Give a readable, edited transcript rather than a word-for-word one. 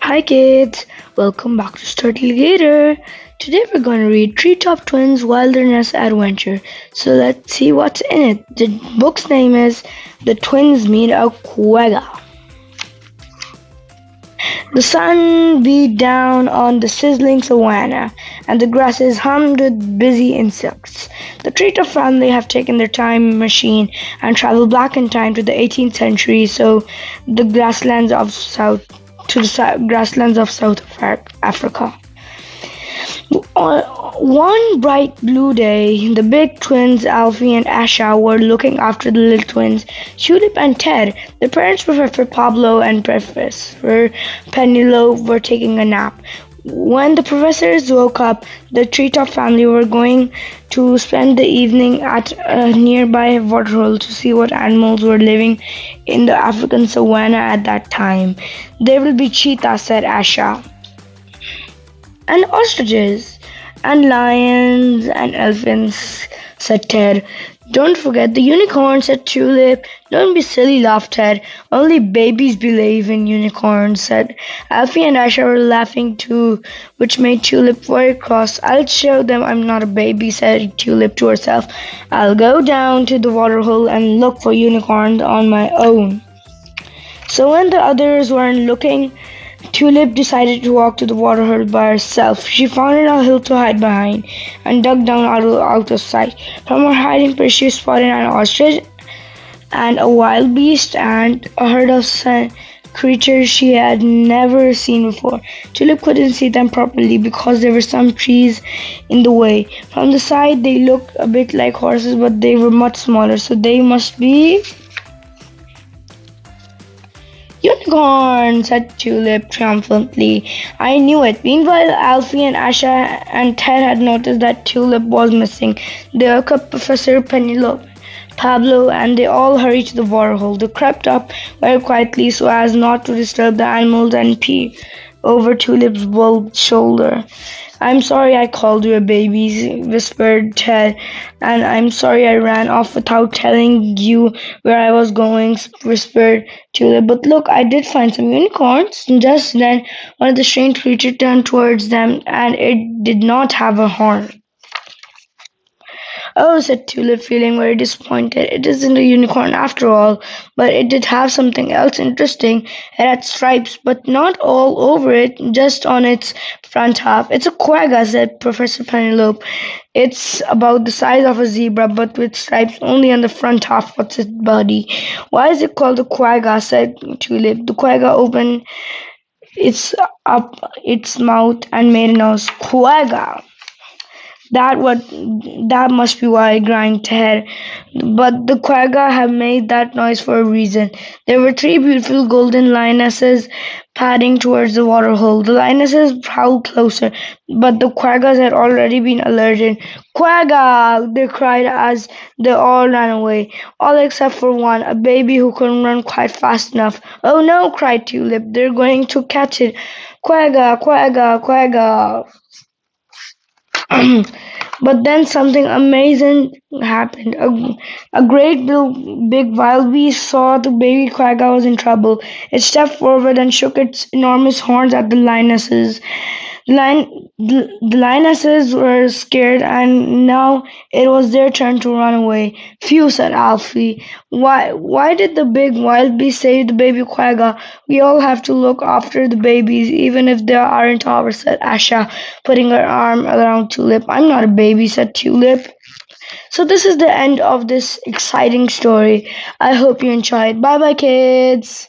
Hi kids, welcome back to Study Later. Today we're going to read TreeTop Twins Wilderness Adventure. So let's see what's in it. The book's name is The Twins Meet a Quagga. The sun beat down on the sizzling savanna, and the grasses hummed with busy insects. The Treetop family have taken their time machine and traveled back in time to the 18th century, so the grasslands of South to the grasslands of South Africa. On one bright blue day, the big twins Alfie and Asha were looking after the little twins Tulip and Ted. The parents, Professor Pablo and Professor Penelope, were taking a nap. When the professors woke up, the Treetop family were going to spend the evening at a nearby waterhole to see what animals were living in the African savanna at that time. There will be cheetahs, said Asha, and ostriches, and lions, and elephants, said Ted. Don't forget the unicorn, said Tulip. Don't be silly, laughed Ted. Only babies believe in unicorns, said Alfie, and Asha were laughing too, which made Tulip very cross. I'll show them I'm not a baby, said Tulip to herself. I'll go down to the waterhole and look for unicorns on my own. So when the others weren't looking, Tulip decided to walk to the waterhole by herself. She found a hill to hide behind and dug down out of sight. From her hiding place, she spotted an ostrich and a wild beast and a herd of creatures she had never seen before. Tulip couldn't see them properly because there were some trees in the way. From the side, they looked a bit like horses, but they were much smaller, so they must be unicorn, said Tulip triumphantly. I knew it. Meanwhile, Alfie and Asha and Ted had noticed that Tulip was missing. They woke up Professor Penelope, Pablo, and they all hurried to the waterhole. They crept up very quietly so as not to disturb the animals and peeped over Tulip's bulbed shoulder. I'm sorry I called you a baby, whispered Ted, and I'm sorry I ran off without telling you where I was going, whispered Tulip. But look, I did find some unicorns. Just then, one of the strange creatures turned towards them, and it did not have a horn. Oh, said Tulip, feeling very disappointed. It isn't a unicorn after all, but it did have something else interesting. It had stripes, but not all over it, just on its front half. It's a quagga, said Professor Penelope. It's about the size of a zebra, but with stripes only on the front half of its body. Why is it called a quagga? Said Tulip. The quagga opened its its mouth and made a noise. Quagga. That must be why I grind Ted. But the quagga had made that noise for a reason. There were three beautiful golden lionesses padding towards the waterhole. The lionesses prowled closer, but the quaggas had already been alerted. Quagga! They cried as they all ran away, all except for one, a baby who couldn't run quite fast enough. Oh no! cried Tulip. They're going to catch it. Quagga! Quagga! Quagga! But then something amazing happened. A great big wild beast saw the baby quagga was in trouble. It stepped forward and shook its enormous horns at the lionesses. The lionesses were scared, and now it was their turn to run away. Phew, said Alfie. Why did the big wild beast save the baby quagga? We all have to look after the babies, even if they aren't ours, said Asha, putting her arm around Tulip. I'm not a baby, said Tulip. So this is the end of this exciting story. I hope you enjoyed. Bye bye, kids.